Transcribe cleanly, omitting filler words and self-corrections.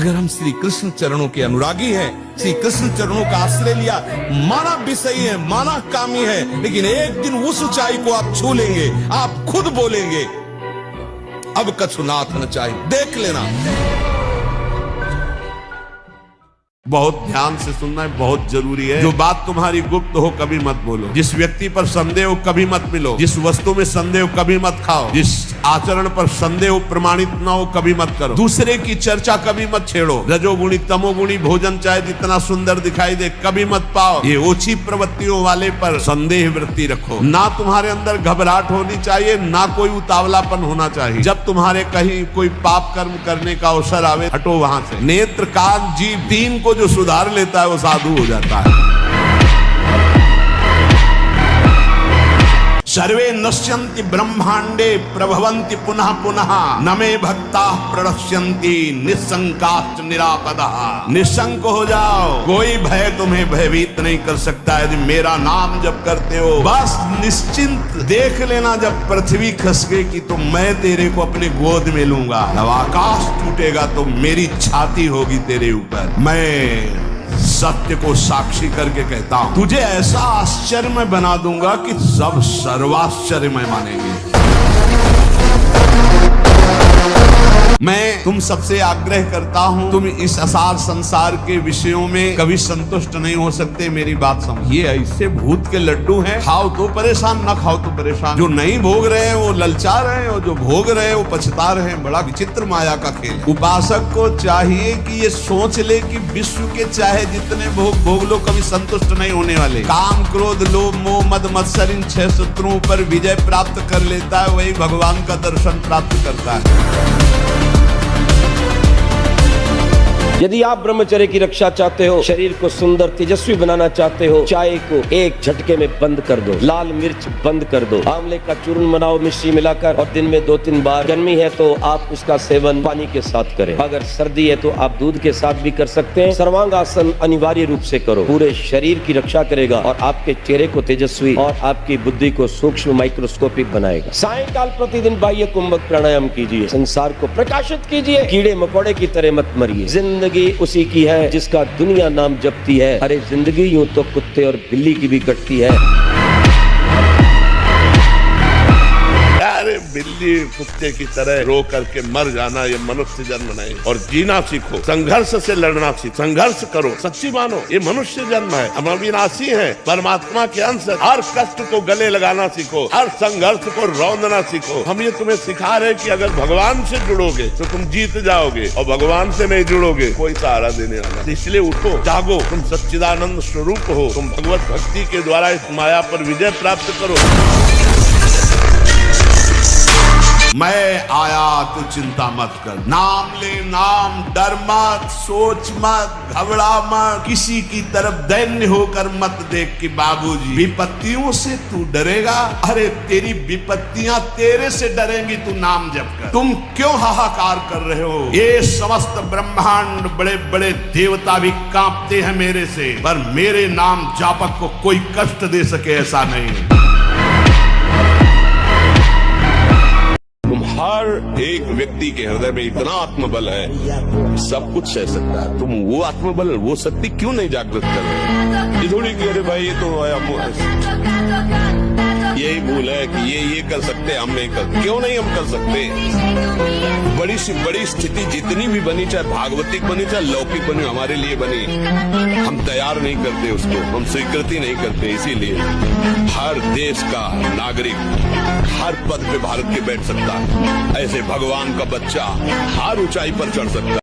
अगर हम श्री कृष्ण चरणों के अनुरागी हैं, श्री कृष्ण चरणों का आश्रय लिया, माना विषयी है, माना कामी है, लेकिन एक दिन उस ऊंचाई को आप छू लेंगे, आप खुद बोलेंगे अब कछु नाथ न चाहिए। देख लेना। बहुत ध्यान से सुनना है, बहुत जरूरी है। जो बात तुम्हारी गुप्त हो कभी मत बोलो, जिस व्यक्ति पर संदेह हो कभी मत मिलो, जिस वस्तु में संदेह हो कभी मत खाओ, जिस आचरण पर संदेह हो प्रमाणित ना हो कभी मत करो, दूसरे की चर्चा कभी मत छेड़ो, रजोगुणी तमोगुणी भोजन चाहे जितना सुंदर दिखाई दे कभी मत पाओ, ये ओछी प्रवृत्तियों वाले पर संदेह वृत्ति रखो। ना तुम्हारे अंदर घबराहट होनी चाहिए, ना कोई उतावलापन होना चाहिए। जब तुम्हारे कहीं कोई पाप कर्म करने का अवसर आवे, हटो वहां से। नेत्र कान जीभ तीन को जो सुधार लेता है वो साधु हो जाता है। सर्वे नश्यन्ति ब्रह्मांडे प्रभवन्ति पुनः पुनः, न मे भक्ताः प्रणश्यन्ति निस्संकाश्च निरापदः। निशंक हो जाओ, कोई भय तुम्हें भयभीत नहीं कर सकता यदि मेरा नाम जप करते हो। बस निश्चिंत देख लेना, जब पृथ्वी खसकेगी तो मैं तेरे को अपने गोद में लूंगा, जब आकाश टूटेगा तो मेरी छाती होगी तेरे ऊपर। मैं सत्य को साक्षी करके कहता हूं, तुझे ऐसा आश्चर्यमय बना दूंगा कि सब सर्वाश्चर्यमय मानेंगे। मैं तुम सबसे आग्रह करता हूं, तुम इस असार संसार के विषयों में कभी संतुष्ट नहीं हो सकते। मेरी बात समझिए, ऐसे भूत के लड्डू हैं, खाओ तो परेशान, ना खाओ तो परेशान। जो नहीं भोग रहे हैं वो ललचा रहे हैं, और जो भोग रहे हैं वो पछता रहे हैं। बड़ा विचित्र माया का खेल। उपासक को चाहिए कि ये सोच ले कि विश्व के चाहे जितने भोग लो, कभी संतुष्ट नहीं होने वाले। काम क्रोध लोभ मोह मद मत्सर इन 6 शत्रुओं पर विजय प्राप्त कर लेता है, वही भगवान का दर्शन प्राप्त करता है। यदि आप ब्रह्मचर्य की रक्षा चाहते हो, शरीर को सुंदर तेजस्वी बनाना चाहते हो, चाय को एक झटके में बंद कर दो, लाल मिर्च बंद कर दो, आंवले का चूर्ण बनाओ मिश्री मिलाकर, और दिन में 2-3 बार। गर्मी है तो आप उसका सेवन पानी के साथ करें, अगर सर्दी है तो आप दूध के साथ भी कर सकते हैं। सर्वांगासन अनिवार्य रूप से करो, पूरे शरीर की रक्षा करेगा और आपके चेहरे को तेजस्वी और आपकी बुद्धि को सूक्ष्म माइक्रोस्कोपिक बनाएगा। सायंकाल प्रतिदिन बाह्य कुंभक प्राणायाम कीजिए, संसार को प्रकाशित कीजिए, कीड़े मकोड़े की तरह मत मरिए। जिंदगी उसी की है जिसका दुनिया नाम जपती है। अरे जिंदगी यूं तो कुत्ते और बिल्ली की भी कटती है। अरे बिल्ली कुत्ते की तरह रो करके मर जाना ये मनुष्य जन्म नहीं। और जीना सीखो, संघर्ष से लड़ना सीखो, संघर्ष करो, सच्ची मानो ये मनुष्य जन्म है, हम अविनाशी हैं, परमात्मा के अंश। हर कष्ट को गले लगाना सीखो, हर संघर्ष को रौंदना सीखो। हम ये तुम्हें सिखा रहे कि अगर भगवान से जुड़ोगे तो तुम जीत जाओगे, और भगवान से नहीं जुड़ोगे कोई सहारा देने वाला। इसलिए उठो, जागो, तुम सच्चिदानंद स्वरूप हो, तुम भगवत भक्ति के द्वारा इस माया पर विजय प्राप्त करो। मैं आया तो चिंता मत कर, नाम ले नाम, डर मत, सोच मत, घबरा मत, किसी की तरफ दैन्य होकर मत देख कि बाबूजी विपत्तियों से तू डरेगा। अरे तेरी विपत्तियां तेरे से डरेंगी, तू नाम जप कर। तुम क्यों हाहाकार कर रहे हो? ये समस्त ब्रह्मांड बड़े बड़े देवता भी कांपते हैं मेरे से, पर मेरे नाम जापक को कोई कष्ट दे सके ऐसा नहीं। हर एक व्यक्ति के हृदय में इतना आत्मबल है, सब कुछ सह सकता है। तुम वो आत्मबल, वो शक्ति क्यों नहीं जागृत कर रहे? ये थोड़ी कि अरे भाई ये तो यही भूल है कि ये कर सकते, हम नहीं कर। क्यों नहीं हम कर सकते? बड़ी से बड़ी स्थिति जितनी भी बनी, चाहे भागवतिक बनी चाहे लौकिक बनी, हमारे लिए बनी, हम तैयार नहीं करते उसको, हम स्वीकृति नहीं करते। इसीलिए हर देश का नागरिक हर पद पे भारत के बैठ सकता है, ऐसे भगवान का बच्चा हर ऊंचाई पर चढ़ सकता है।